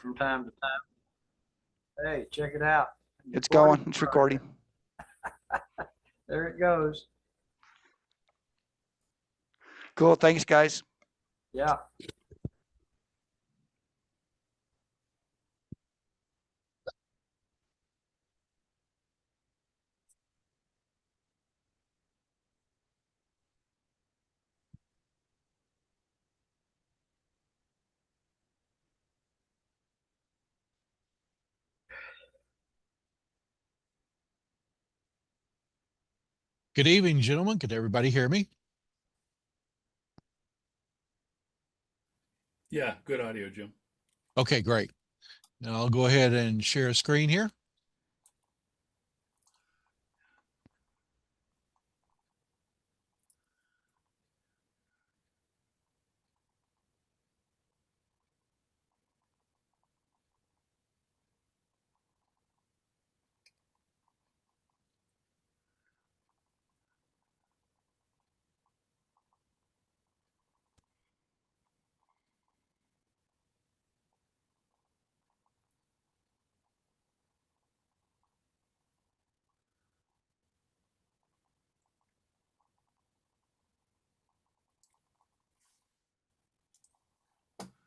from time to time. Hey, check it out. It's Recording? going. It's recording. There it goes. Cool. Thanks, guys. Yeah. Good evening, gentlemen. Could everybody hear me? Yeah, good audio, Jim. Okay, great. Now I'll go ahead and share a screen here.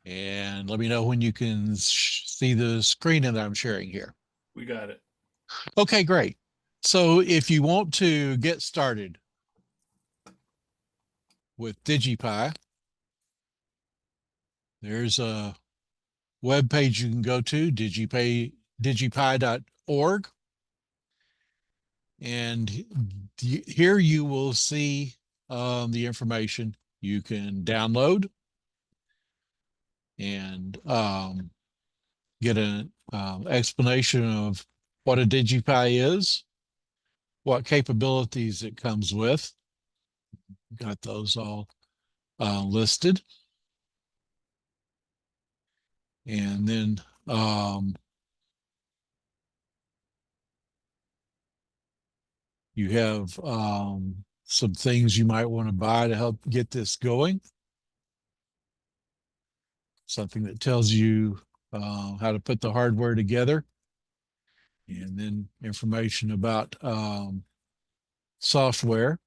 And let me know when you can see the screen that I'm sharing here. We got it. Okay, great. So if you want to get started with DigiPi, there's a web page you can go to, digipi.org. And here you will see the information you can download and get an explanation of what a DigiPi is, what capabilities it comes with. Got those all listed. And then you have some things you might want to buy to help get this going. Something that tells you how to put the hardware together. And then information about software.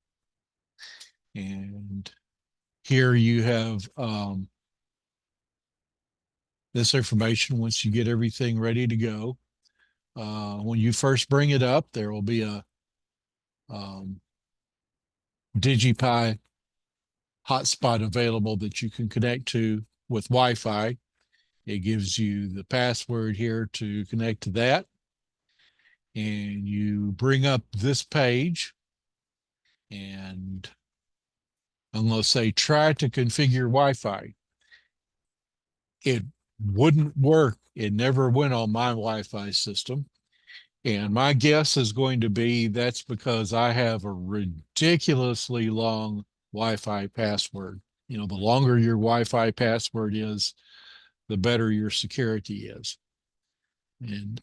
And here you have this information once you get everything ready to go. When you first bring it up, there will be a DigiPi hotspot available that you can connect to with Wi-Fi. It gives you the password here to connect to that. And you bring up this page and I'm going to say try to configure Wi-Fi. It wouldn't work. It never went on my Wi-Fi system. And my guess is going to be that's because I have a ridiculously long Wi-Fi password. You know, the longer your Wi-Fi password is, the better your security is. And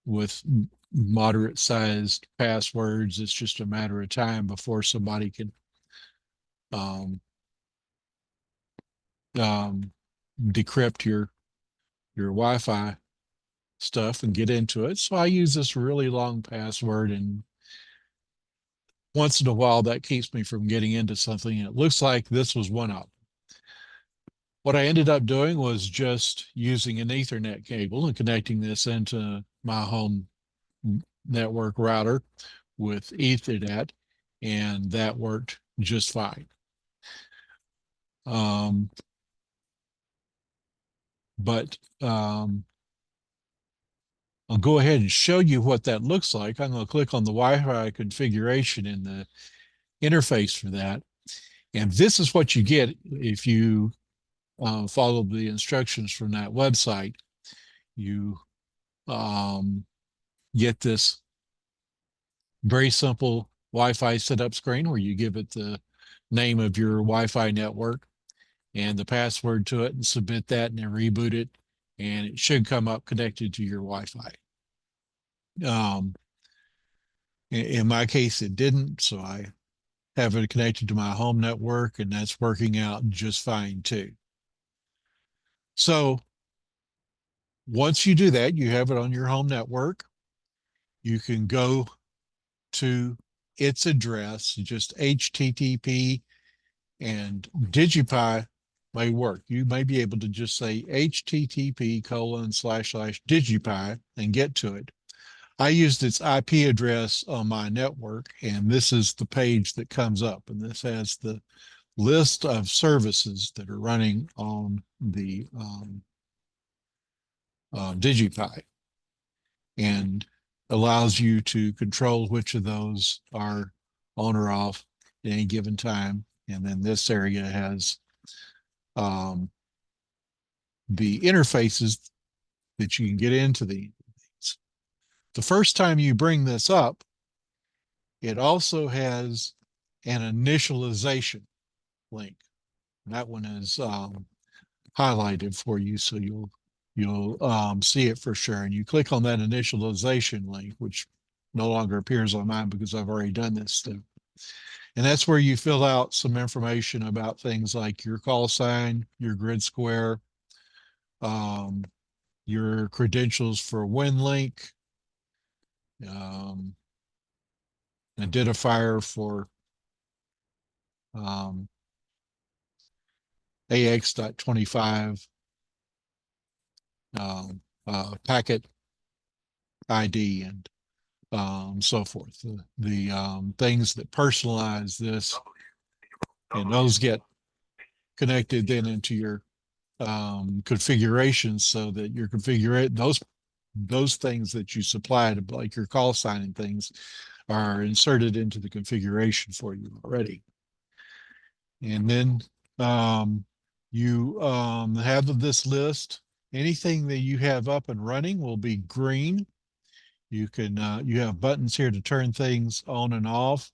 with moderate sized passwords, it's just a matter of time before somebody can decrypt your Wi-Fi stuff and get into it. So I use this really long password, and once in a while that keeps me from getting into something. And it looks like this was one of them. What I ended up doing was just using an Ethernet cable and connecting this into my home network router with Ethernet, and that worked just fine. I'll go ahead and show you what that looks like. I'm going to click on the Wi-Fi configuration in the interface for that. And this is what you get if you follow the instructions from that website. You get this very simple Wi-Fi setup screen where you give it the name of your Wi-Fi network and the password to it and submit that and then reboot it. And it should come up connected to your Wi-Fi. In my case, it didn't, so I have it connected to my home network, and that's working out just fine too. So once you do that, you have it on your home network. You can go to its address, just HTTP, and DigiPi may work. You may be able to just say HTTP://DigiPi and get to it. I used its IP address on my network, and this is the page that comes up, and this has the list of services that are running on the DigiPi, and allows you to control which of those are on or off at any given time. And then this area has the interfaces that you can get into these. The first time you bring this up, it also has an initialization link. That one is highlighted for you, so you'll see it for sure. And you click on that initialization link, which no longer appears on mine because I've already done this step. And that's where you fill out some information about things like your call sign, your grid square, your credentials for WinLink, identifier for AX.25, packet ID, and so forth. The things that personalize this, and those get connected then into your configurations, so that your those things that you supplied, like your call sign and things, are inserted into the configuration for you already. And then you have this list. Anything that you have up and running will be green. You can you have buttons here to turn things on and off.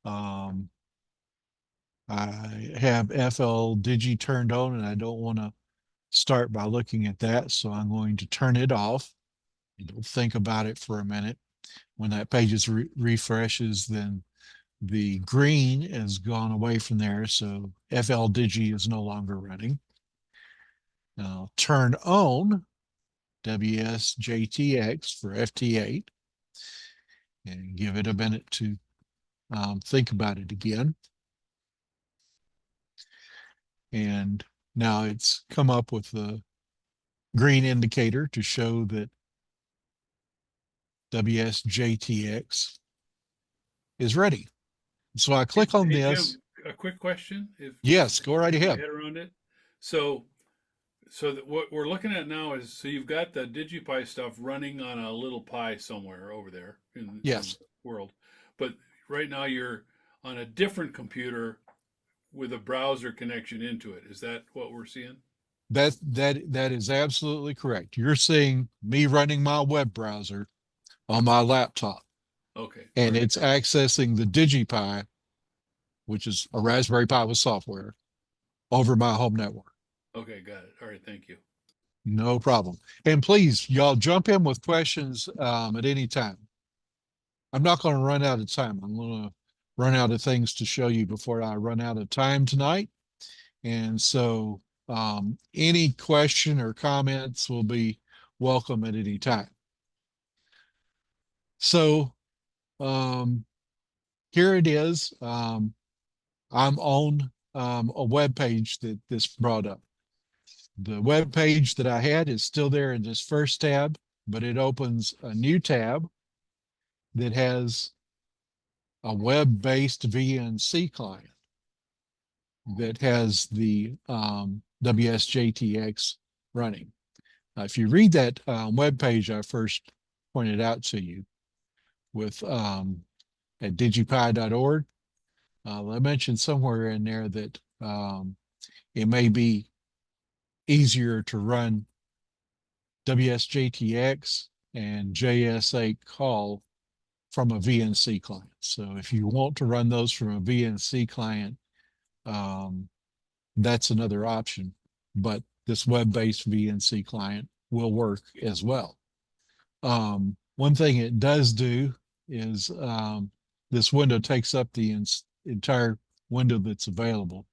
I have FL Digi turned on, and I don't want to start by looking at that, so I'm going to turn it off. You'll think about it for a minute. When that page is refreshes, then the green has gone away from there, so FL Digi is no longer running. Now turn on WSJTX for FT8 and give it a minute to think about it again. And now it's come up with the green indicator to show that WSJTX is ready. So I click on Hey, this. Jim, a quick question. Yes, go right Get my ahead. head around it. So that what we're looking at now is, so you've got the DigiPi stuff running on a little Pi somewhere over there in Yes, the world, but right now you're on a different computer with a browser connection into it. Is that what we're seeing? that is absolutely correct. You're seeing me running my web browser on my laptop, Okay. and All right. it's accessing the DigiPi, which is a Raspberry Pi with software, over my home network. Okay, got it. All right, thank you. No problem. And please, y'all jump in with questions at any time. I'm not going to run out of time. I'm going to run out of things to show you before I run out of time tonight. And so any question or comments will be welcome at any time. So here it is. I'm on a web page that this brought up. The web page that I had is still there in this first tab, but it opens a new tab that has a web-based VNC client that has the WSJTX running. If you read that web page I first pointed out to you with at digipi.org, I mentioned somewhere in there that it may be easier to run WSJTX and JS8 call from a VNC client. So if you want to run those from a VNC client, that's another option. But this web-based VNC client will work as well. One thing it does do is this window takes up the entire window that's available.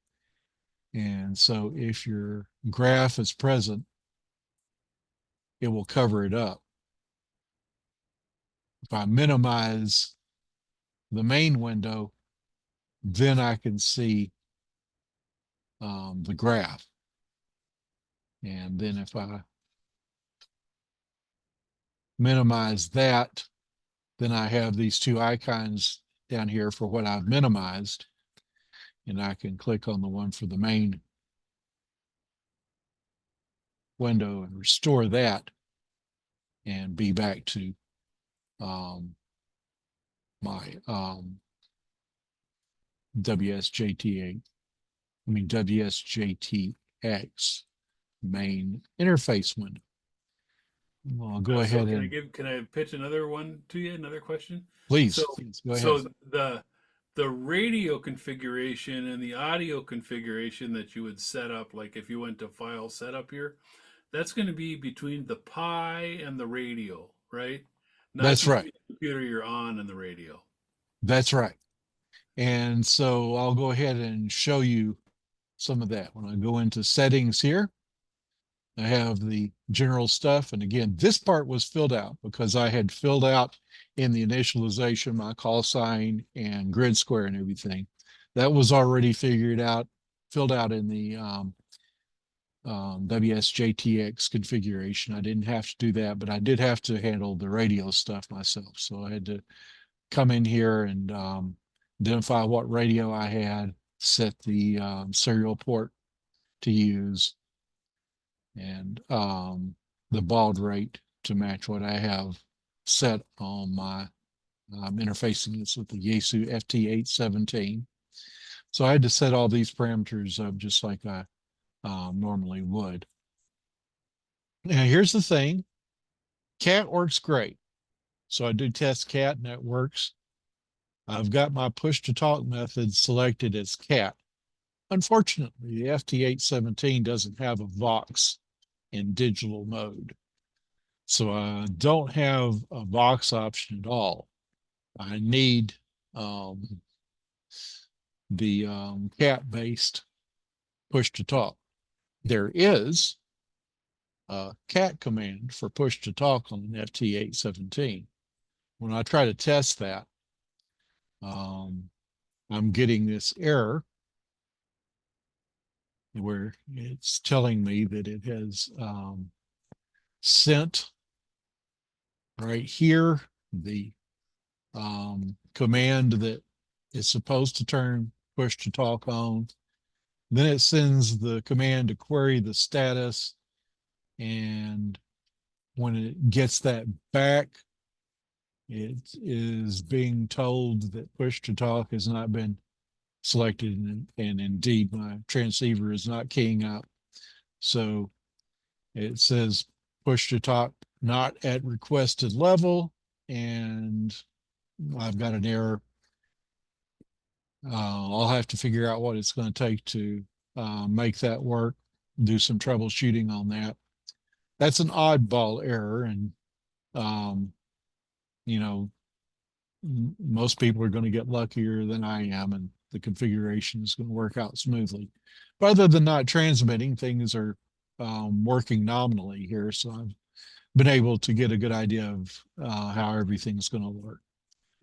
And so if your graph is present, it will cover it up. If I minimize the main window, then I can see the graph. And then if I minimize that, then I have these two icons down here for what I've minimized. And I can click on the one for the main window and restore that and be back to my WSJTX main interface window. I'll go ahead and can I pitch another one to you? Another question? please, So, please go ahead. so the radio configuration and the audio configuration that you would set up, like if you went to file setup here, that's going to be between the Pi and the radio, right? Not That's between right. the computer you're on and the radio. That's right. And so I'll go ahead and show you some of that. When I go into settings here, I have the general stuff. And again, this part was filled out because I had filled out in the initialization my call sign and grid square and everything. That was already filled out in the WSJTX configuration. I didn't have to do that, but I did have to handle the radio stuff myself. So I had to come in here and identify what radio I had, set the serial port to use, and the baud rate to match what I have set on my interfacing this with the Yaesu FT817. So I had to set all these parameters up just like I normally would. Now here's the thing, CAT works great. So I do test CAT and that works. I've got my push to talk method selected as CAT. Unfortunately, the FT817 doesn't have a Vox in digital mode. So I don't have a Vox option at all. I need the CAT-based push to talk. There is a CAT command for push to talk on an FT817. When I try to test that, I'm getting this error where it's telling me that it has sent right here the command that is supposed to turn push to talk on. Then it sends the command to query the status, and when it gets that back, it is being told that push to talk has not been selected, and indeed my transceiver is not keying up. So it says push to talk not at requested level, and I've got an error. I'll have to figure out what it's going to take to make that work, do some troubleshooting on that. That's an oddball error, and you know, most people are going to get luckier than I am, and the configuration is going to work out smoothly. But other than not transmitting, things are working nominally here. So I've been able to get a good idea of how everything's going to work.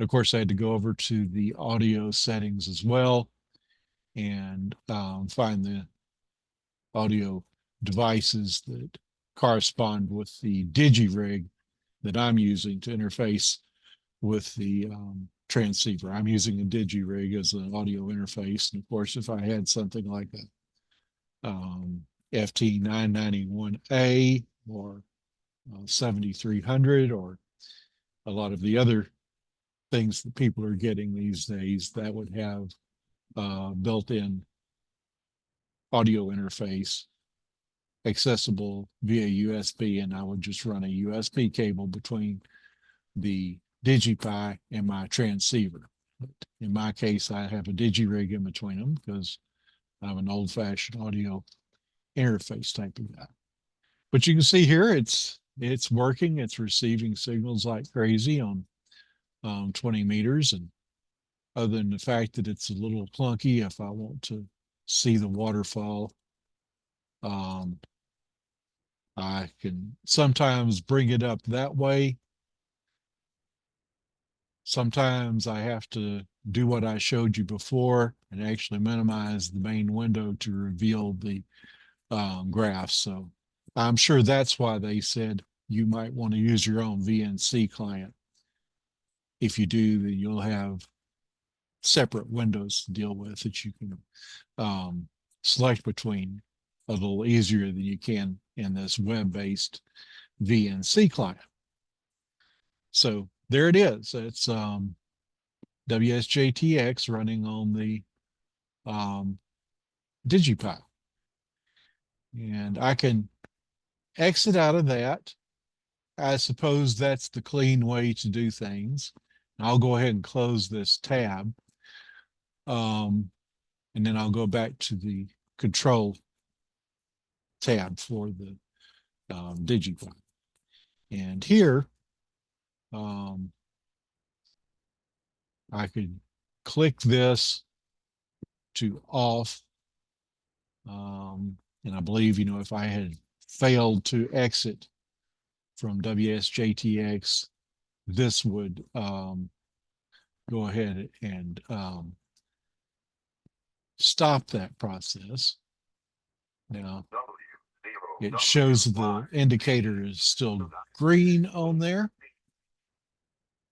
Of course, I had to go over to the audio settings as well and find the audio devices that correspond with the DigiRig that I'm using to interface with the transceiver. I'm using a DigiRig as an audio interface. And of course, if I had something like a FT991A or 7300 or a lot of the other things that people are getting these days, that would have built-in audio interface accessible via USB, and I would just run a USB cable between the DigiPi and my transceiver. But in my case, I have a DigiRig in between them because I'm an old-fashioned audio interface type of guy. But you can see here it's working. It's receiving signals like crazy on 20 meters. And other than the fact that it's a little clunky, if I want to see the waterfall I can sometimes bring it up that way. Sometimes I have to do what I showed you before and actually minimize the main window to reveal the graphs. So I'm sure that's why they said you might want to use your own VNC client. If you do, then you'll have separate windows to deal with that you can select between a little easier than you can in this web-based VNC client. So there it is. It's WSJTX running on the DigiPi. And I can exit out of that. I suppose that's the clean way to do things. I'll go ahead and close this tab. And then I'll go back to the control tab for the DigiPi. And here, I could click this to off. And I believe, you know, if I had failed to exit from WSJTX, this would go ahead and stop that process. Now, it shows the indicator is still green on there.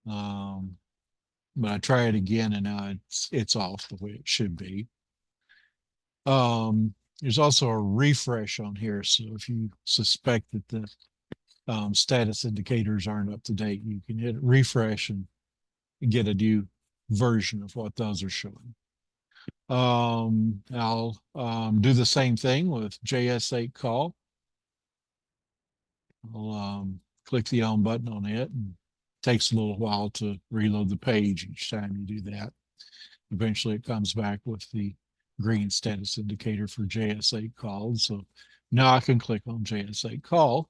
But I try it again and now it's off the way it should be. There's also a refresh on here. So if you suspect that the status indicators aren't up to date, you can hit refresh and get a new version of what those are showing. I'll do the same thing with JS8 call. I'll click the on button on it, and it takes a little while to reload the page each time you do that. Eventually it comes back with the green status indicator for JS8 call. So now I can click on JS8 call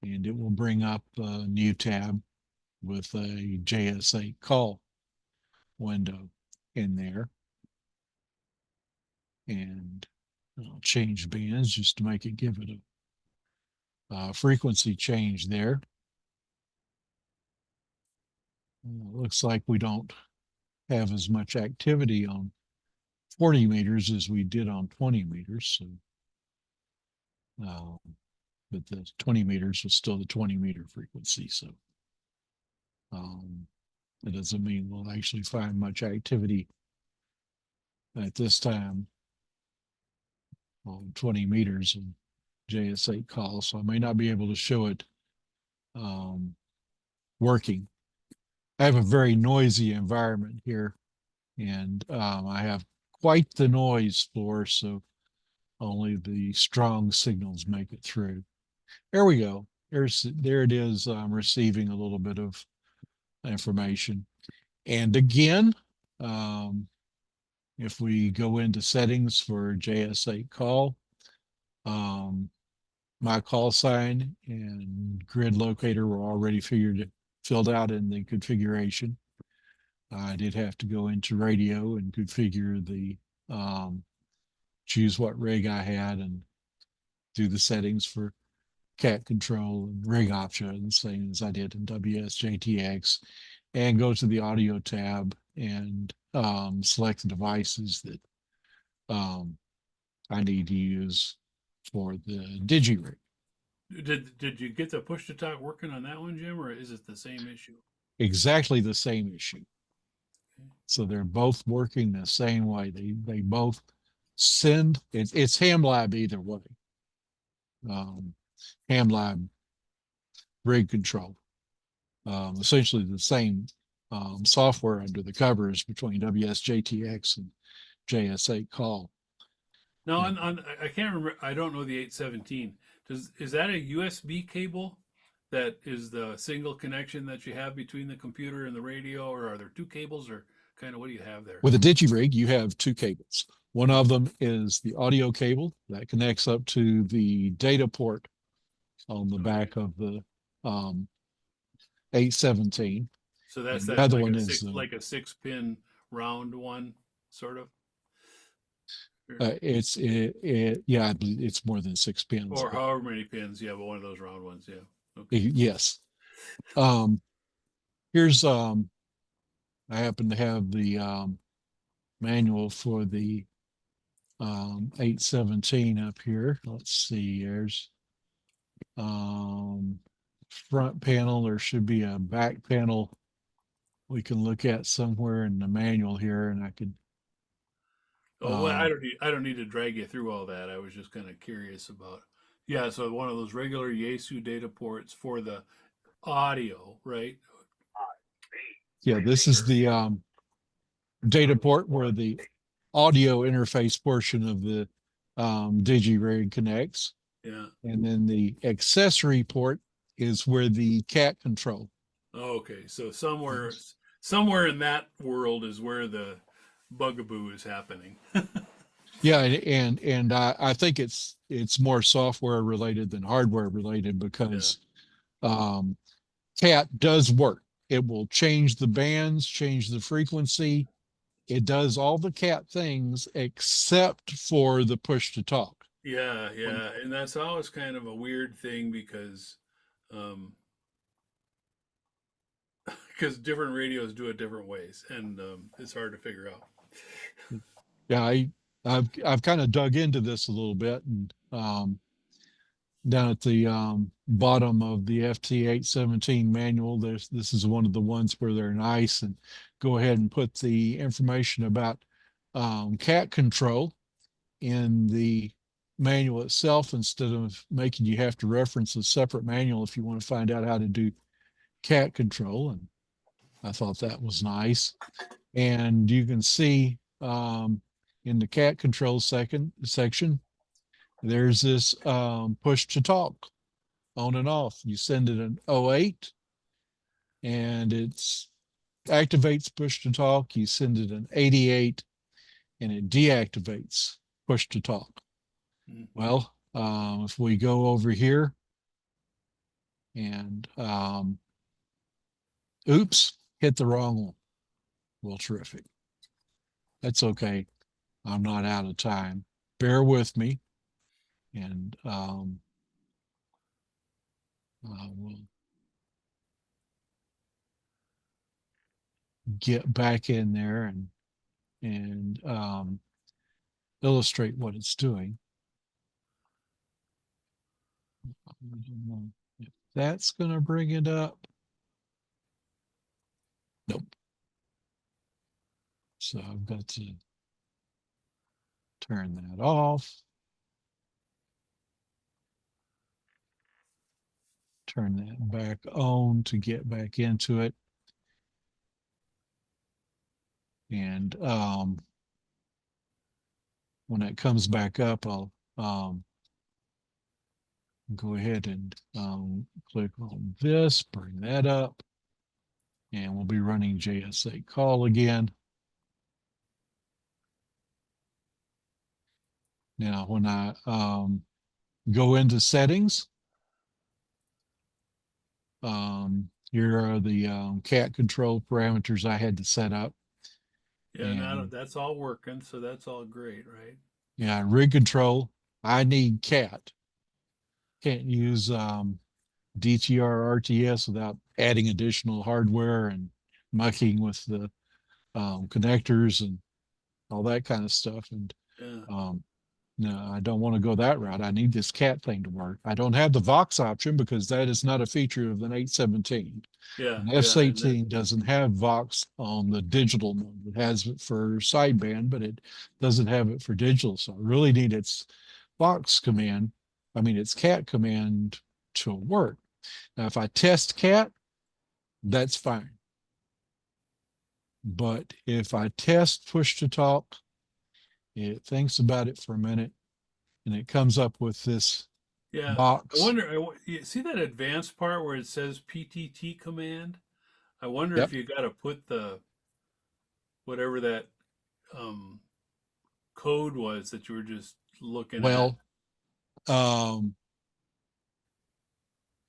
and it will bring up a new tab with a JS8 call window in there. And I'll change bands just to make it give it a frequency change there. Looks like we don't have as much activity on 40 meters as we did on 20 meters. So, but the 20 meters was still the 20-meter frequency. So that doesn't mean we'll actually find much activity at this time on 20 meters and JS8 call. So I may not be able to show it working. I have a very noisy environment here, and I have quite the noise floor, so only the strong signals make it through. There we go. There it is. I'm receiving a little bit of information. And again, if we go into settings for JS8 call, my call sign and grid locator were already filled out in the configuration. I did have to go into radio and configure the choose what rig I had and do the settings for cat control and rig options, same as I did in WSJTX, and go to the audio tab and select the devices that I need to use for the DigiRig. Did you get the push to talk working on that one, Jim, or is it the same issue? Exactly the same issue. So they're both working the same way. They both send. It's HamLab either way. HamLab rig control. Essentially the same software under the covers between WSJTX and JS8 call. Now, I can't remember. I don't know the 817. Is that a USB cable that is the single connection that you have between the computer and the radio, or are there two cables, or kind of what do you have there? With a DigiRig, you have two cables. One of them is the audio cable that connects up to the data port on the back of the 817. So that's the that other like one a is like a 6-pin round one, sort of. Yeah, I believe it's more than 6 pins. Or but however many pins. Yeah, but one of those round ones. Yeah. Okay. yes. Um, here's I happen to have the manual for the 817 up here. Let's see, there's um front panel. There should be a back panel we can look at somewhere in the manual here, and I could Oh, well, um I don't need to drag you through all that. I was just kind of curious about. Yeah, so one of those regular Yaesu data ports for the audio, right? yeah, this is the data port where the audio interface portion of the DigiRig connects. Yeah. And then the accessory port is where the cat control. Oh, okay. So somewhere in that world is where the bugaboo is happening. Yeah, and I think it's more software related than hardware related Yeah. because cat does work. It will change the bands, change the frequency. It does all the cat things except for the push to talk. Yeah, When yeah. And that's always kind of a weird thing um because different radios do it different ways and it's hard to figure out. yeah, I've kind of dug into this a little bit and down at the bottom of the FT817 manual, this is one of the ones where they're nice and go ahead and put the information about cat control in the manual itself instead of making you have to reference a separate manual if you want to find out how to do cat control. And I thought that was nice. And you can see in the cat control section, there's this push to talk on and off. You send it an 08 and it's activates push to talk. You send it an 88 and it deactivates push to talk. Mhm. Well, if we go over here and oops, hit the wrong one. Well, terrific. That's okay. I'm not out of time. Bear with me and we'll get back in there and illustrate what it's doing. I don't know if that's going to bring it up. Nope. So I've got to turn that off. Turn that back on to get back into it. And when it comes back up, I'll go ahead and click on this, bring that up, and we'll be running JS8 call again. Now, when I go into settings, here are the cat control parameters I had to set up. Yeah, now And that's all working, so that's all great, right? yeah, rig control, I need cat. Can't use DTR RTS without adding additional hardware and mucking with the connectors and all that kind of stuff. And Yeah. no, I don't want to go that route. I need this cat thing to work. I don't have the Vox option because that is not a feature of the 817. Yeah, And yeah, and that, S18 doesn't have Vox on the digital mode. It has it for sideband, but it doesn't have it for digital. So I really need its Vox command, its cat command to work. Now, if I test cat, that's fine. But if I test push to talk, it thinks about it for a minute and it comes up with this yeah. I box. wonder, you see that advanced part where it says PTT command? I wonder Yep. if you got to put the whatever that um, code was that you were just looking at. Well,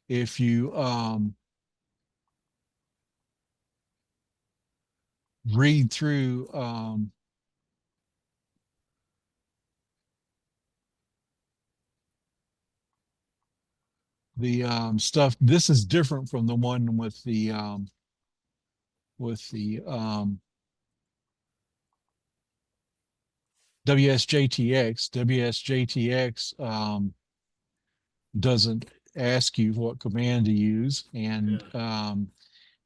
if you read through the stuff. This is different from the one with the WSJTX. WSJTX doesn't ask you what command to use, and I'm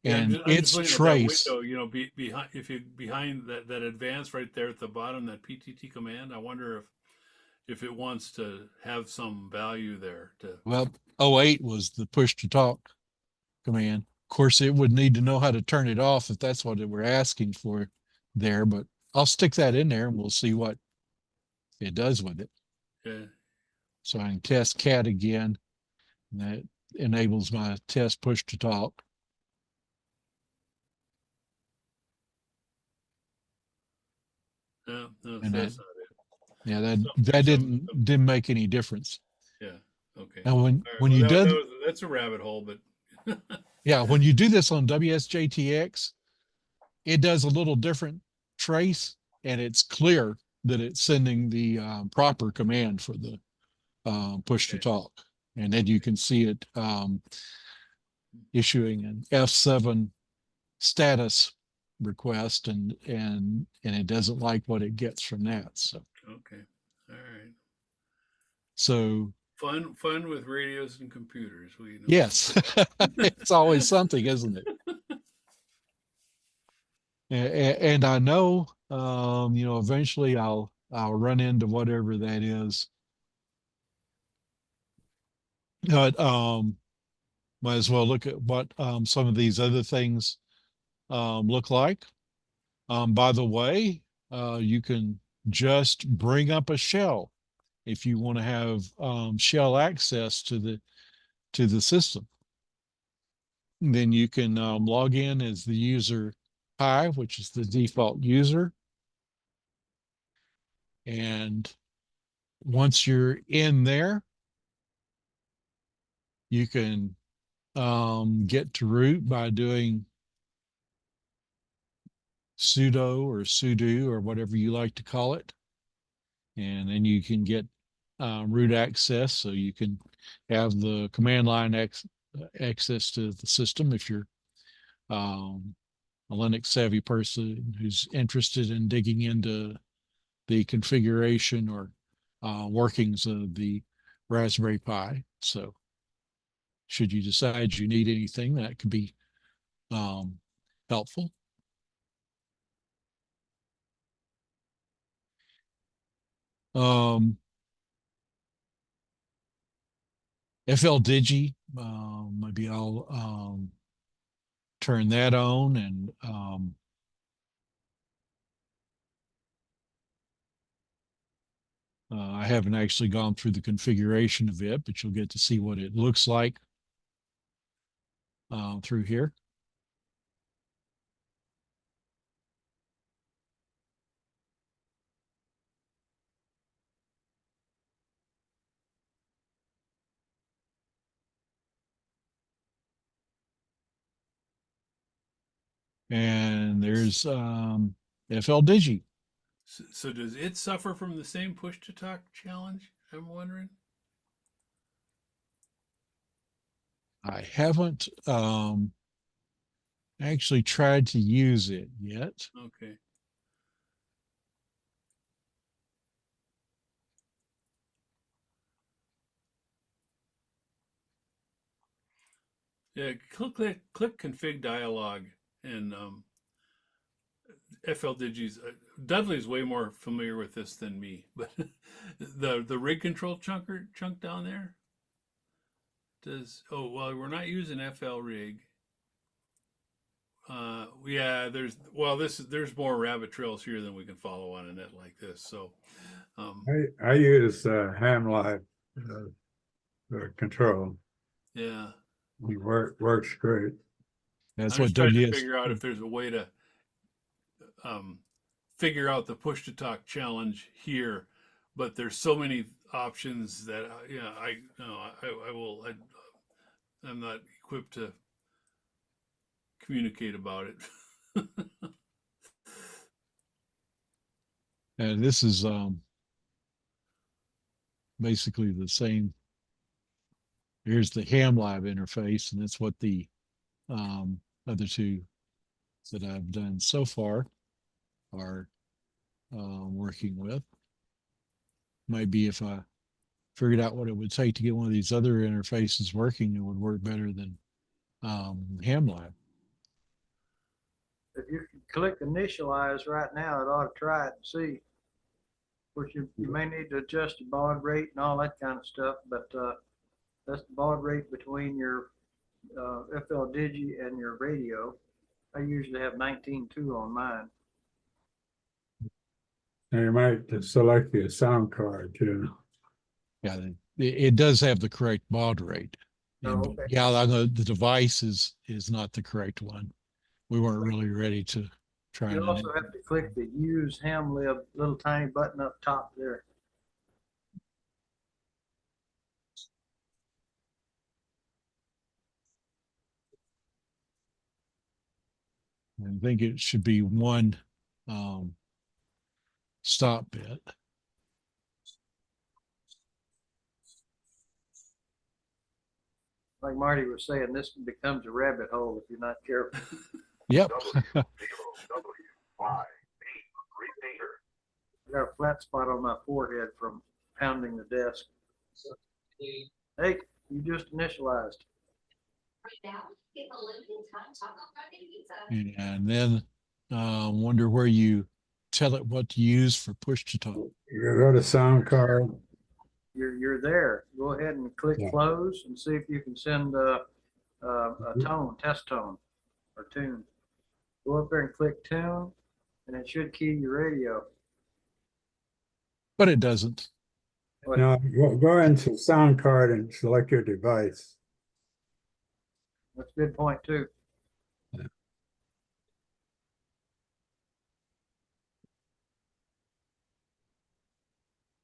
just its looking at that trace. window, you know, behind, if you behind that advance right there at the bottom, that PTT command, I wonder if it wants to have some value there to. Well, 08 was the push to talk command. Of course, it would need to know how to turn it off if that's what we're asking for there, but I'll stick that in there and we'll see what it does with it. Yeah. So I can test cat again. And that enables my test push to talk. No, And that's not it. yeah, that Some- didn't make any difference. Yeah. Okay. And All right, when well, you did that's a rabbit hole, but yeah, when you do this on WSJTX, it does a little different trace, and it's clear that it's sending the proper command for the push to talk. And then you can see it issuing an F7 status request, and it doesn't like what it gets from that. So okay. All right. so Fun with radios and computers. We know. yes, it's always something, isn't it? And I know, you know, eventually I'll run into whatever that is. But might as well look at what some of these other things look like. By the way, you can just bring up a shell if you want to have shell access to the system. Then you can log in as the user Pi, which is the default user. And once you're in there, you can get to root by doing sudo or sudo or whatever you like to call it. And then you can get root access, so you can have the command line access to the system if you're a Linux savvy person who's interested in digging into the configuration or workings of the Raspberry Pi. So should you decide you need anything, that could be helpful. FLDigi, maybe I'll turn that on, and I haven't actually gone through the configuration of it, but you'll get to see what it looks like through here. And there's FLDigi. So does it suffer from the same push to talk challenge? I'm wondering. I haven't actually tried to use it yet. Okay. Yeah, click config dialog, and FLDigi's Dudley's way more familiar with this than me, but the rig control chunk down there does. Oh well, we're not using FL rig. Yeah, there's more rabbit trails here than we can follow on a net like this. So I use Hamlife control. yeah, It works great. That's I'm what just trying to WS. figure out if there's a way to figure out the push to talk challenge here, but there's so many options that I'm not equipped to communicate about it. And this is basically the same Here's the HamLab interface, and that's what the other two that I've done so far are working with. Might be if I figured out what it would take to get one of these other interfaces working, it would work better than HamLab. If you can click initialize right now, it ought to try it and see. Of course, you may need to adjust the baud rate and all that kind of stuff, but that's the baud rate between your FL Digi and your radio. I usually have 19.2 on mine. And you might just select your sound card too. Yeah, it does have the correct baud rate. Oh, And, okay. yeah, I know the device is not the correct one. We weren't really ready to try You and also have to click the use HamLib little tiny button up top there. I think it should be one stop bit. Like Marty was saying, this becomes a rabbit hole if you're not careful. Yep. I got a flat spot on my forehead from pounding the desk. Hey, you just initialized. And then wonder where you tell it what to use for push to talk. You go to sound card. You're there. Go ahead and click Yeah. close and see if you can send a tone, test tone or tune. Go up there and click tune and it should key your radio. But it doesn't. Now go into sound card and select your device. That's a good point too.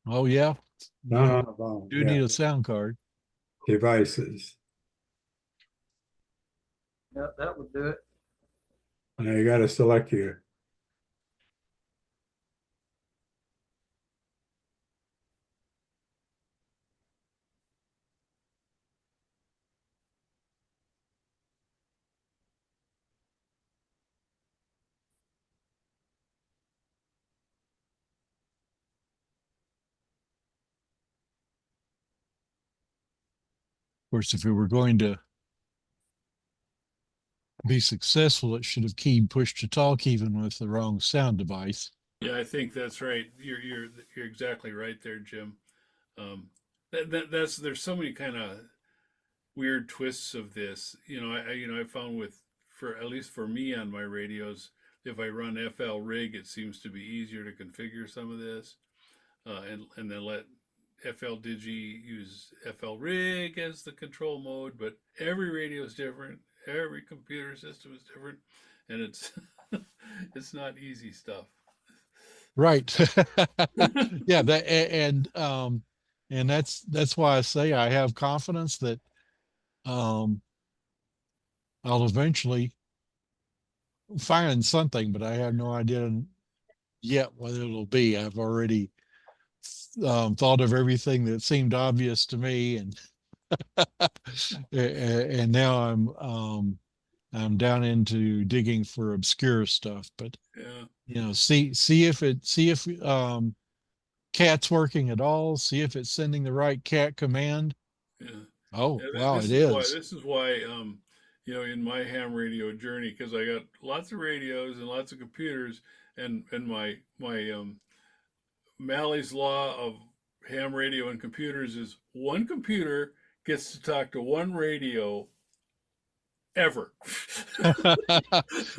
Oh yeah. No, Do need a sound card. devices. Yeah, that would do it. Now you got to select your. Of course, if we were going to be successful, it should have keyed push to talk even with the wrong sound device. Yeah, I think that's right. You're exactly right there, Jim. That's there's so many kind of weird twists of this. I found for at least for me on my radios, if I run FL Rig, it seems to be easier to configure some of this, and then let FL Digi use FL Rig as the control mode. But every radio is different. Every computer system is different, and it's it's not easy stuff. Right. Yeah, and that's why I say I have confidence that I'll eventually find something, but I have no idea yet what it'll be. I've already thought of everything that seemed obvious to me, and and now I'm down into digging for obscure stuff. But Yeah. see if cat's working at all. See if it's sending the right cat command. Yeah. Oh, Yeah, wow, it is. This is why, in my ham radio journey, because I got lots of radios and lots of computers, and my Malley's law of ham radio and computers is one computer gets to talk to one radio ever.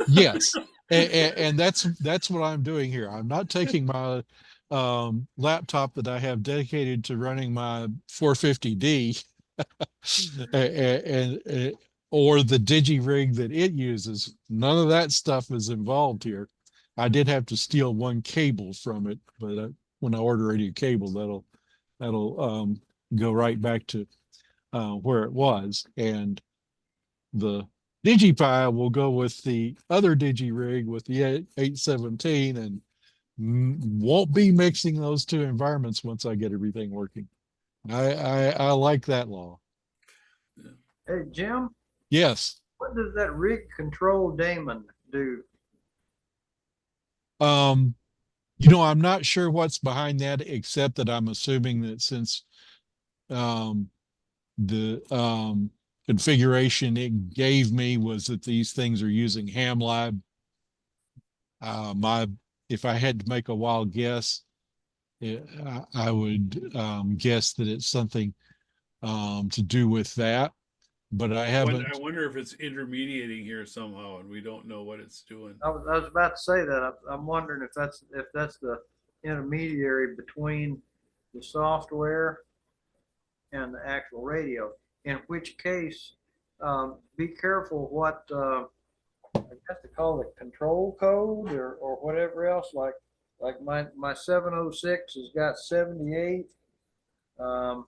Yes, and that's what I'm doing here. I'm not taking my laptop that I have dedicated to running my 450D and or the digi rig that it uses. None of that stuff is involved here. I did have to steal one cable from it, but when I order a new cable, that'll go right back to where it was, and the DigiPi will go with the other digi rig with the 817 and won't be mixing those two environments once I get everything working. I like that law. Hey, Jim, Yes. what does that rig control daemon do? I'm not sure what's behind that, except that I'm assuming that since um, the configuration it gave me was that these things are using HamLab. If I had to make a wild guess, I would guess that it's something to do with that, but I haven't. I wonder if it's intermediating here somehow, and we don't know what it's doing. I was about to say that. I'm wondering if that's the intermediary between the software and the actual radio. In which case, be careful what I guess they call it control code or whatever else. Like my 706 has got 78. Um,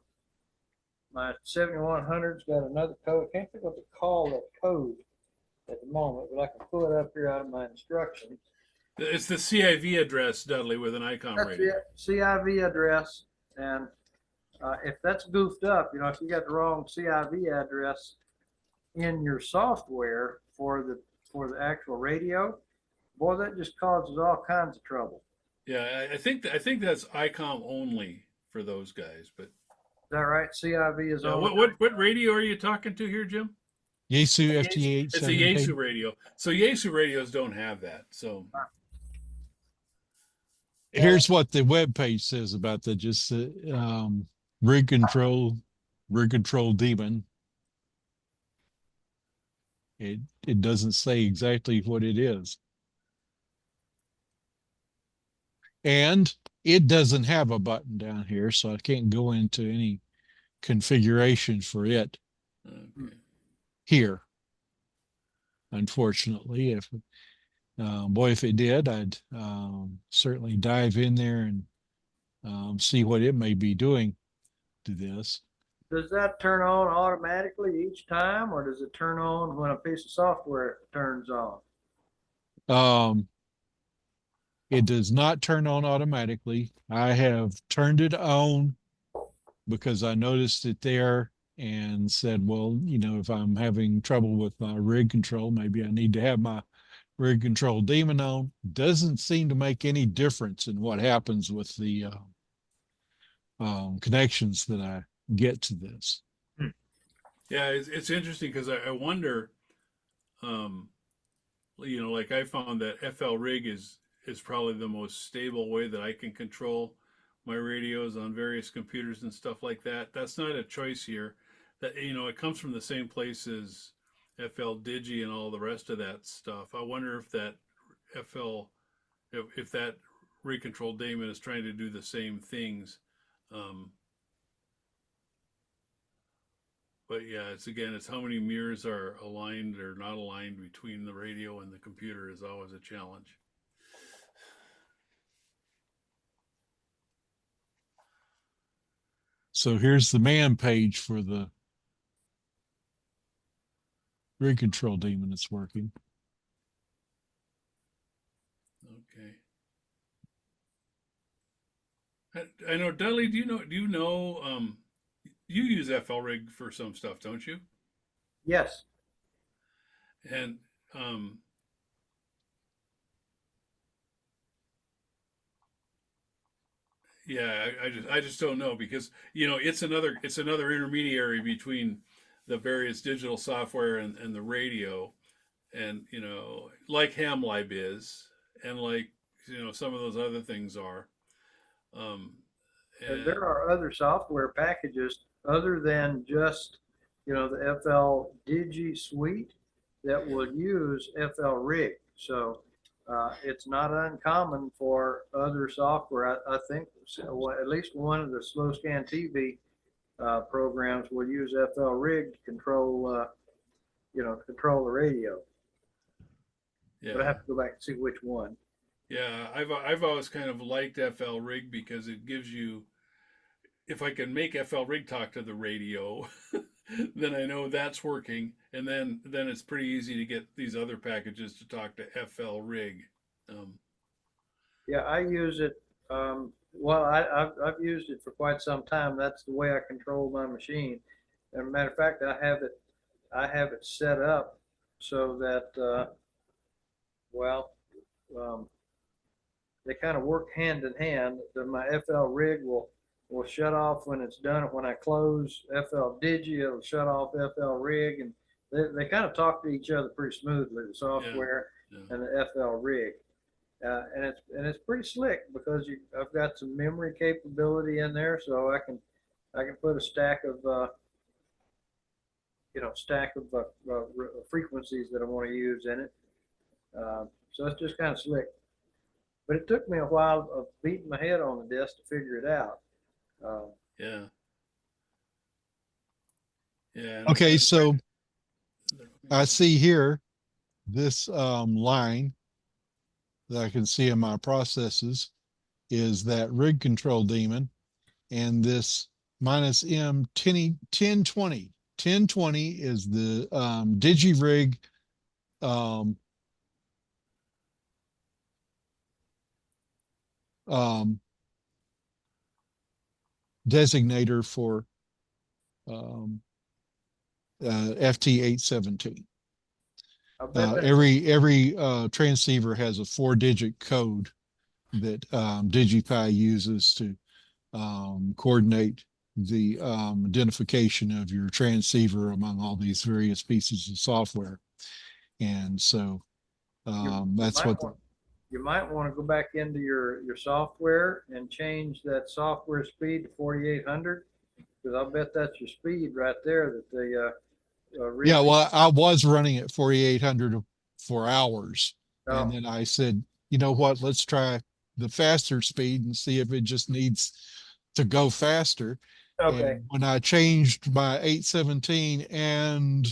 my 7100's got another code. I can't think what to call that code at the moment, but I can pull it up here out of my instructions. It's the CIV address, Dudley, with an icon That's rating. the CIV address, and if that's goofed up, if you got the wrong CIV address in your software for the actual radio, boy, that just causes all kinds of trouble. Yeah, I think that's ICOM only for those guys. But Is that right? CIV is on. what radio are you talking to here, Jim? Yaesu FT8. It's a Yaesu radio. So Yaesu radios don't have that. So Here's what the web page says about the just rig control daemon. It doesn't say exactly what it is. And it doesn't have a button down here, so I can't go into any configuration for it okay. here. Unfortunately, if it did, I'd certainly dive in there and see what it may be doing to this. Does that turn on automatically each time, or does it turn on when a piece of software turns on? It does not turn on automatically. I have turned it on because I noticed it there and said, well, if I'm having trouble with my rig control, maybe I need to have my rig control daemon on. Doesn't seem to make any difference in what happens with the connections that I get to this. Yeah, it's interesting because I wonder, like I found that FL Rig is probably the most stable way that I can control my radios on various computers and stuff like that. That's not a choice here. That it comes from the same place as FL Digi and all the rest of that stuff. I wonder if that if that rig control daemon is trying to do the same things. But yeah, it's how many mirrors are aligned or not aligned between the radio and the computer is always a challenge. So here's the man page for the rig control daemon that's working. Okay. I know, Dudley. Do you know? You use FL Rig for some stuff, don't you? Yes. And yeah, I just don't know because it's another intermediary between the various digital software and the radio, and like HamLab is, and like some of those other things are. And there are other software packages other than just the FL Digi suite that will use FL Rig. So it's not uncommon for other software. I think at least one of the Slow Scan TV programs will use FL Rig to control control the radio. Yeah. But I have to go back and see which one. Yeah, I've always kind of liked FL Rig because it gives you, if I can make FL Rig talk to the radio, then I know that's working, and then it's pretty easy to get these other packages to talk to FL Rig. Yeah, I use it. Well, I've used it for quite some time. That's the way I control my machine. As a matter of fact, I have it I have it set up so that, well, um, they kind of work hand in hand. My FL rig will shut off when it's done. When I close FL Digi, it'll shut off FL rig, and they kind of talk to each other pretty smoothly, the software Yeah. and the FL rig. And it's pretty slick because I've got some memory capability in there, so I can put a stack of frequencies that I want to use in it. So it's just kind of slick. But it took me a while of beating my head on the desk to figure it out. Yeah. Yeah. Okay, so I see here this line that I can see in my processes is that rig control daemon, and this minus M 1020. 1020 is the DigiRig designator for FT817. I bet that, Every transceiver has a 4-digit code that DigiPi uses to coordinate the identification of your transceiver among all these various pieces of software. And so that's what you might want to go back into your software and change that software speed to 4800, because I'll bet that's your speed right there that they yeah, well, I was running at 4800 for hours. Oh. And then I said, you know what, let's try the faster speed and see if it just needs to go faster. Okay. And when I changed my 817 and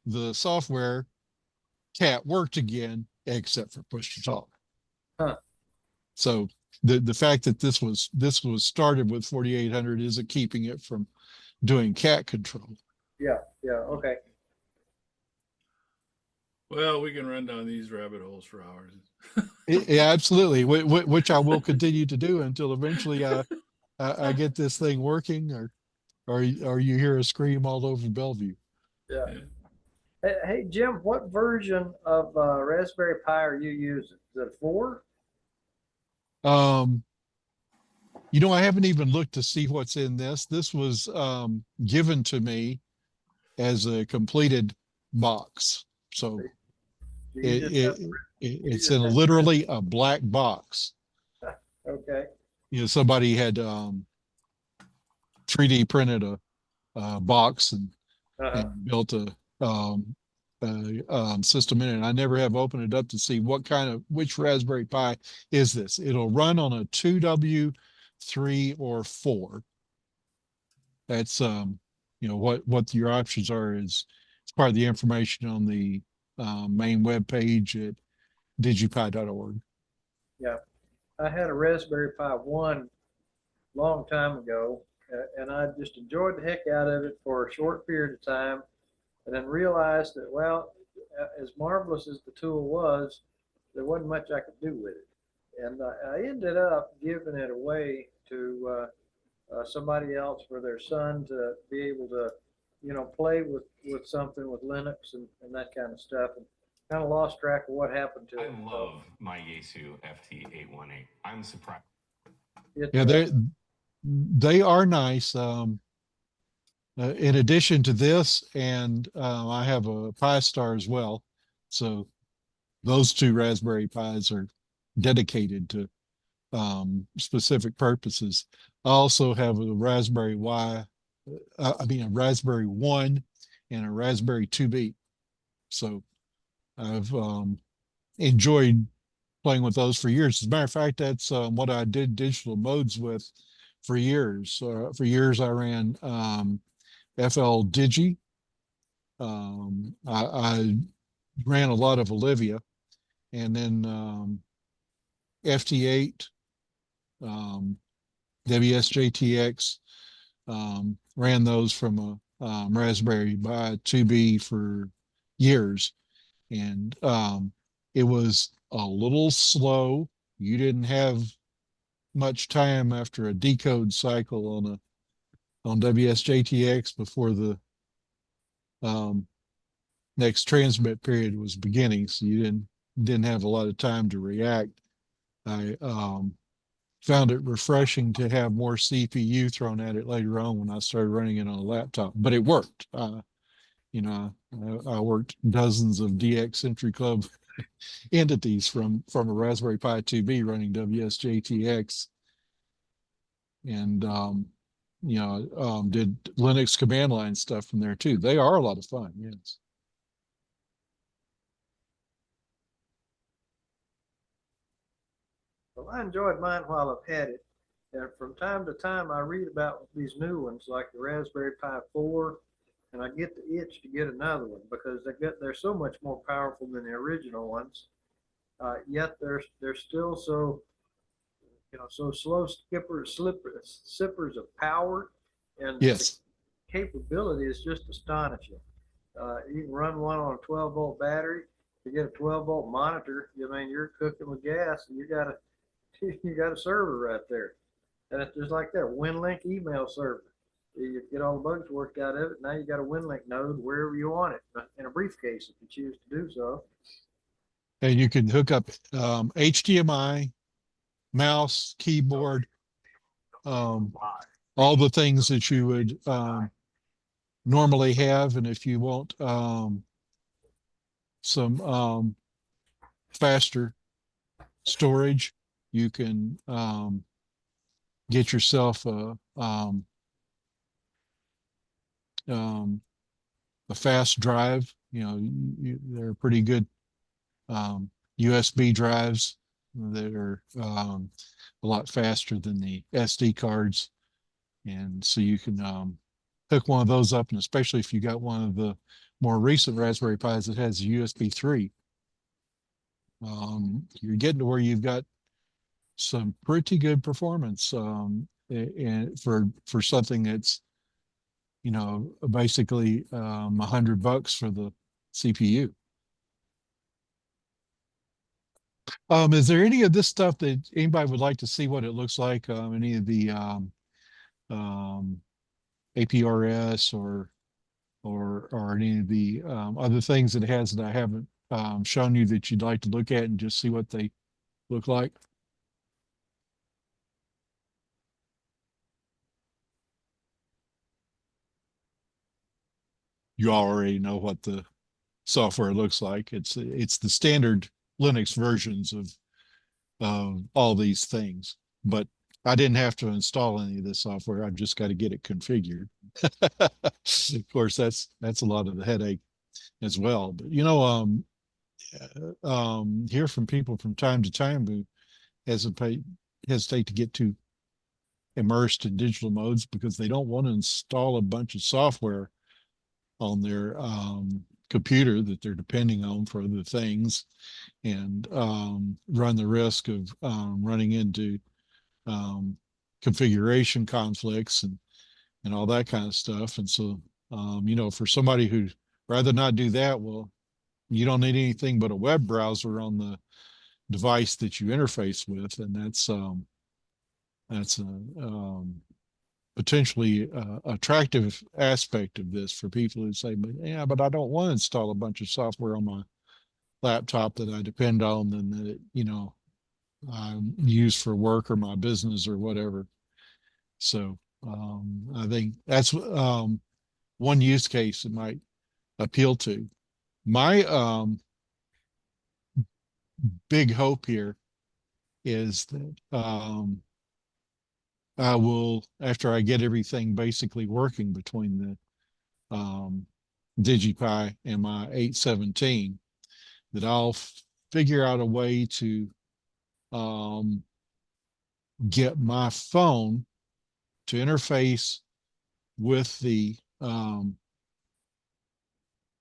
the software, CAT worked again, except for push to talk. Huh. So the fact that this was started with 4800 isn't keeping it from doing CAT control. Yeah. Okay. Well, we can run down these rabbit holes for hours. Yeah, absolutely. Which I will continue to do until eventually I get this thing working, or you hear a scream all over Bellevue. Yeah. Hey, Jim, what version of Raspberry Pi are you using? Is it 4? You know, I haven't even looked to see what's in this. This was given to me as a completed box. So it's in literally a black box. Okay. You know, somebody had 3D printed a box and built a system in it. And I never have opened it up to see which Raspberry Pi is this. It'll run on a 2W, 3 or 4. That's you know, what your options are is it's part of the information on the main web page at digipi.org. Yeah, I had a Raspberry Pi 1 long time ago, and I just enjoyed the heck out of it for a short period of time, and then realized that, well, as marvelous as the tool was, there wasn't much I could do with it. And I ended up giving it away to somebody else for their son to be able to, you know, play with something with Linux and that kind of stuff, and kind of lost track of what happened to it. I love my Yaesu FT818. I'm surprised. Yeah, they are nice. In addition to this, and I have a Pi Star as well. So those two Raspberry Pis are dedicated to specific purposes. I also have a Raspberry a Raspberry 1 and a Raspberry 2B. So I've enjoyed playing with those for years. As a matter of fact, that's what I did digital modes with for years. For years, I ran FL Digi. I ran a lot of Olivia, and then FT8, WSJTX, ran those from a Raspberry Pi 2B for years. And it was a little slow. You didn't have much time after a decode cycle on WSJTX before the next transmit period was beginning, so you didn't have a lot of time to react. I found it refreshing to have more CPU thrown at it later on when I started running it on a laptop, but it worked. You know, I worked dozens of DX Century Club entities from a Raspberry Pi 2B running WSJTX, and did Linux command line stuff from there too. They are a lot of fun. Yes. Well, I enjoyed mine while I've had it. And from time to time, I read about these new ones like the Raspberry Pi 4, and I get the itch to get another one because they're so much more powerful than the original ones. Yet they're still so so slow sippers of power, and Yes. the capability is just astonishing. You can run one on a 12-volt battery. You get a 12-volt monitor. I mean, you're cooking with gas, and you got a server right there, and it's just like that WinLink email server. You get all the bugs worked out of it. Now you got a WinLink node wherever you want it in a briefcase if you choose to do so. And you can hook up HDMI, mouse, keyboard, all the things that you would normally have. And if you want some faster storage, you can get yourself a fast drive. They're pretty good USB drives that are a lot faster than the SD cards, and so you can hook one of those up, and especially if you got one of the more recent Raspberry Pis that has USB 3, you're getting to where you've got some pretty good performance and for something that's basically $100 for the CPU. Is there any of this stuff that anybody would like to see what it looks like? Any of the APRS or any of the other things that it has that I haven't shown you that you'd like to look at and just see what they look like? You already know what the software looks like. It's the standard Linux versions of all these things, but I didn't have to install any of this software. I've just got to get it configured. Of course, that's a lot of the headache as well. But hear from people from time to time who hesitate to get too immersed in digital modes because they don't want to install a bunch of software on their computer that they're depending on for other things, and run the risk of running into configuration conflicts and all that kind of stuff. And so, for somebody who'd rather not do that, well, you don't need anything but a web browser on the device that you interface with, and that's a potentially attractive aspect of this for people who say, but I don't want to install a bunch of software on my laptop that I depend on and that I use for work or my business or whatever. So I think that's one use case it might appeal to. My big hope here is that I will, after I get everything basically working between the DigiPi and my 817, that I'll figure out a way to get my phone to interface with the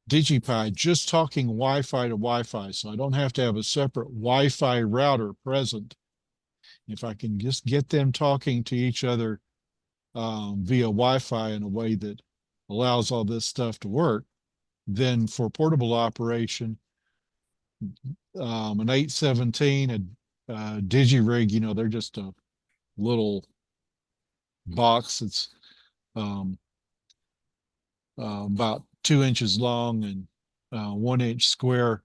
DigiPi, just talking Wi-Fi to Wi-Fi, so I don't have to have a separate Wi-Fi router present. If I can just get them talking to each other via Wi-Fi in a way that allows all this stuff to work, then for portable operation, an 817, a DigiRig, they're just a little box that's about 2 inches long and 1-inch square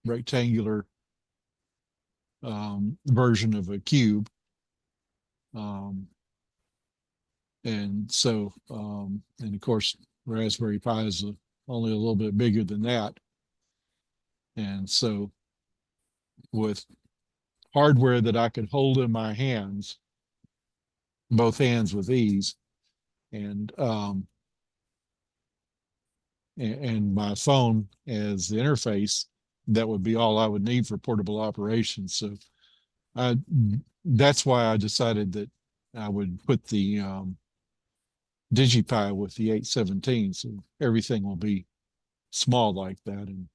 rectangular version of a cube. And so, and of course, Raspberry Pi is only a little bit bigger than that. And so with hardware that I could hold in my hands, both hands with ease, and my phone as the interface, that would be all I would need for portable operations. So that's why I decided that I would put the DigiPi with the 817, so everything will be small like that, and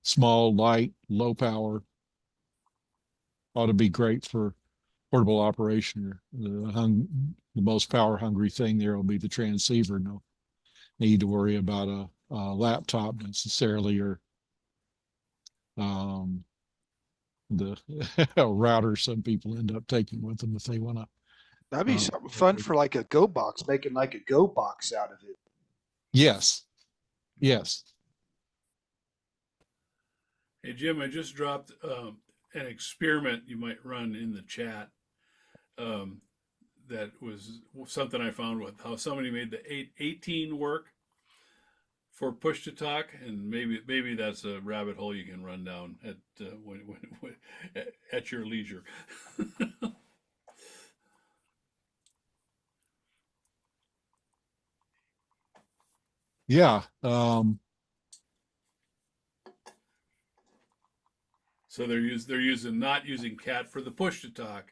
small, light, low power, ought to be great for portable operation. The most power hungry thing there will be the transceiver. No need to worry about a laptop necessarily, or the router some people end up taking with them if they want to. That'd be something fun for like a Go box, making like a Go box out of it. Yes. Yes. Hey, Jim, I just dropped an experiment you might run in the chat. That was something I found with how somebody made the 818 work for push to talk, and maybe that's a rabbit hole you can run down at at your leisure. Yeah. So they're not using CAT for the push to talk,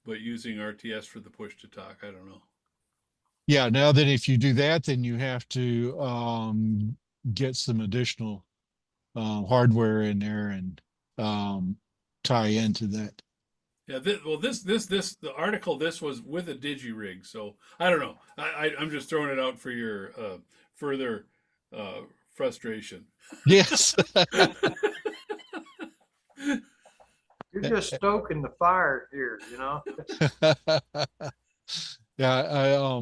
but using RTS for the push to talk. I don't know. Yeah. Now then, if you do that, then you have to get some additional hardware in there and tie into that. Yeah. The article, this was with a DigiRig. So I don't know. I'm just throwing it out for your further frustration. Yes. You're just stoking the fire here, you know? Yeah,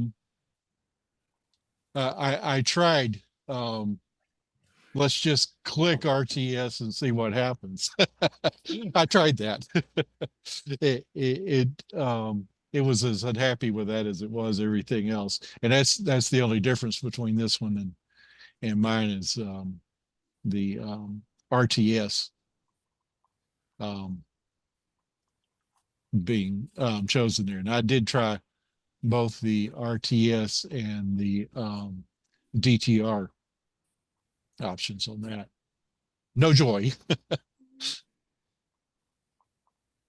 I tried. Let's just click RTS and see what happens. I tried that. It was as unhappy with that as it was everything else, and that's the only difference between this one and mine is the RTS being chosen there. And I did try both the RTS and the DTR options on that. No joy.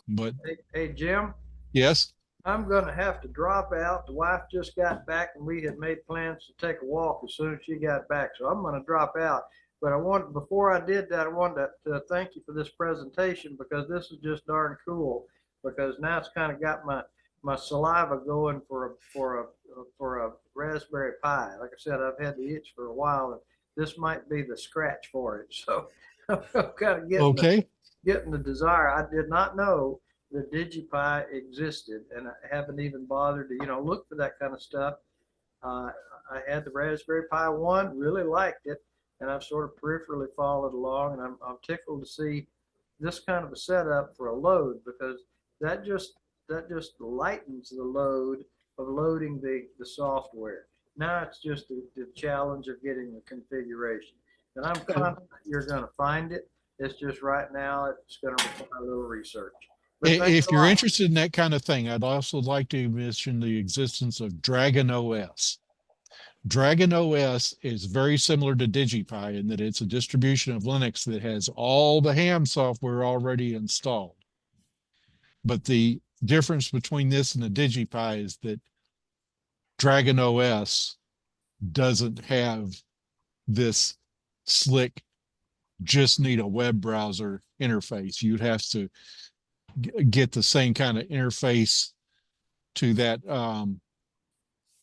But Hey, Jim, yes. I'm gonna have to drop out. The wife just got back and we had made plans to take a walk as soon as she got back. So I'm gonna drop out. But before I did that, I wanted to thank you for this presentation, because this is just darn cool, because now it's kind of got my saliva going for a Raspberry Pi. Like I said, I've had the itch for a while, and this might be the scratch for it. So I'm kind of getting the desire. I did not know that DigiPi existed, and I haven't even bothered to look for that kind of stuff. I had the Raspberry Pi 1, really liked it, and I've sort of peripherally followed along, and I'm tickled to see this kind of a setup for a load, because that just lightens the load of loading the software. Now it's just the challenge of getting the configuration. And I'm confident you're going to find it. It's just right now it's going to require a little research. If you're interested in that kind of thing, I'd also like to mention the existence of Dragon OS. Dragon OS is very similar to DigiPi in that it's a distribution of Linux that has all the ham software already installed. But the difference between this and the DigiPi is that Dragon OS doesn't have this slick, just need a web browser interface. You'd have to get the same kind of interface to that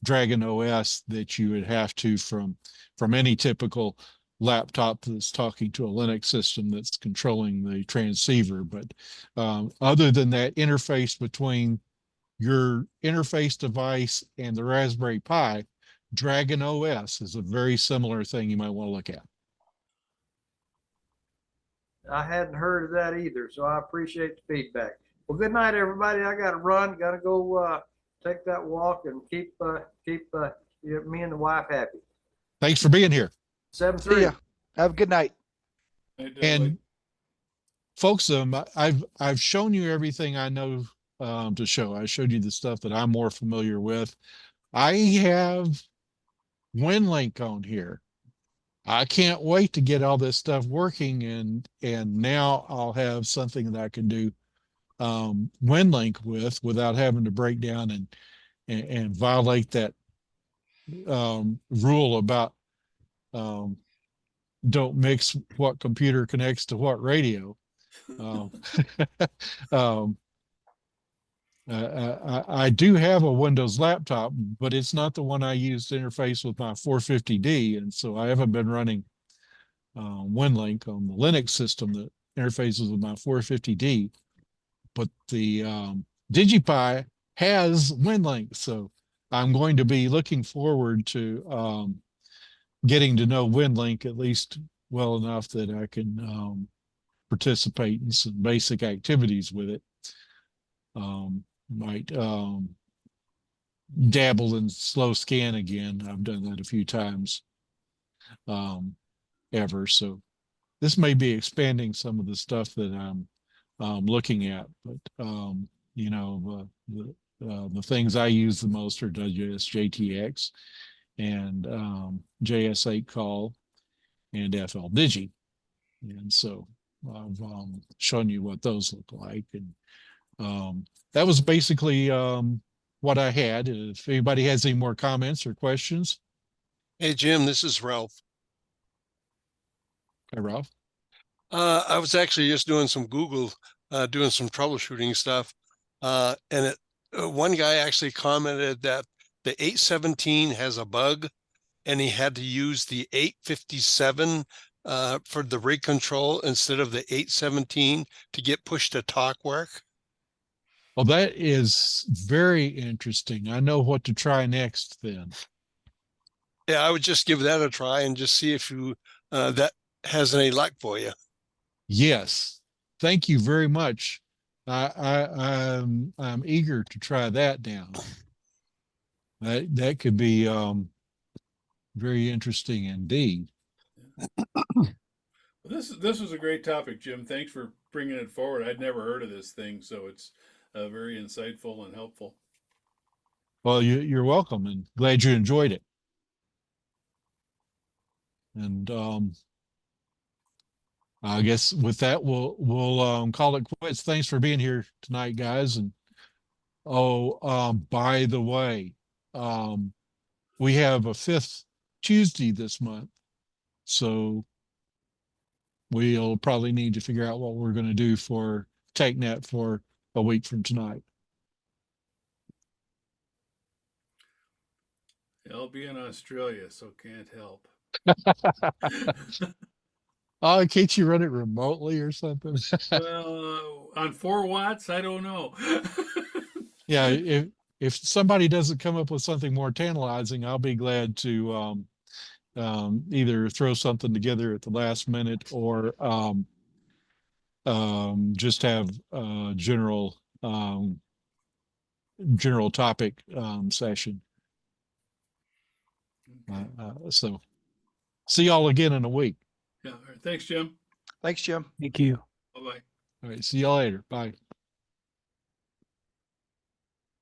Dragon OS that you would have to from any typical laptop that's talking to a Linux system that's controlling the transceiver. But other than that interface between your interface device and the Raspberry Pi, Dragon OS is a very similar thing you might want to look at. I hadn't heard of that either, so I appreciate the feedback. Well, good night, everybody. I got to run. Got to go take that walk and keep me and the wife happy. Thanks for being here. 7-3. See ya. Have a good night. And folks, I've shown you everything I know to show. I showed you the stuff that I'm more familiar with. I have WinLink on here. I can't wait to get all this stuff working, and now I'll have something that I can do WinLink with without having to break down and violate that rule about don't mix what computer connects to what radio. I do have a Windows laptop, but it's not the one I use to interface with my 450D, and so I haven't been running WinLink on the Linux system that interfaces with my 450D. But the DigiPi has WinLink, so I'm going to be looking forward to getting to know WinLink at least well enough that I can participate in some basic activities with it. Might dabble in slow scan again. I've done that a few times ever. So this may be expanding some of the stuff that I'm looking at, but you know, the things I use the most are WSJTX and JS8 call and FLDigi. And so I've shown you what those look like. And that was basically what I had. If anybody has any more comments or questions. Hey, Jim, this is Ralph. Hi, Ralph. I was actually just doing some Google, doing some troubleshooting stuff. And one guy actually commented that the 817 has a bug and he had to use the 857 for the rig control instead of the 817 to get push to talk work. Well, that is very interesting. I know what to try next then. Yeah, I would just give that a try and just see if you that has any luck for you. Yes. Thank you very much. I'm eager to try that now. That could be very interesting indeed. This was a great topic, Jim. Thanks for bringing it forward. I'd never heard of this thing, so it's very insightful and helpful. Well, you're welcome, and glad you enjoyed it. And I guess with that, we'll call it quits. Thanks for being here tonight, guys. And by the way, we have a 5th Tuesday this month, so we'll probably need to figure out what we're going to do for TechNet for a week from tonight. I'll be in Australia, so can't help. Oh, can't you run it remotely or something? Well, on 4 watts, I don't know. Yeah, if somebody doesn't come up with something more tantalizing, I'll be glad to either throw something together at the last minute or just have a general topic session. So see y'all again in a week. Yeah. All right. Thanks, Jim. Thanks, Jim. Thank you. Bye-bye. All right. See y'all later. Bye.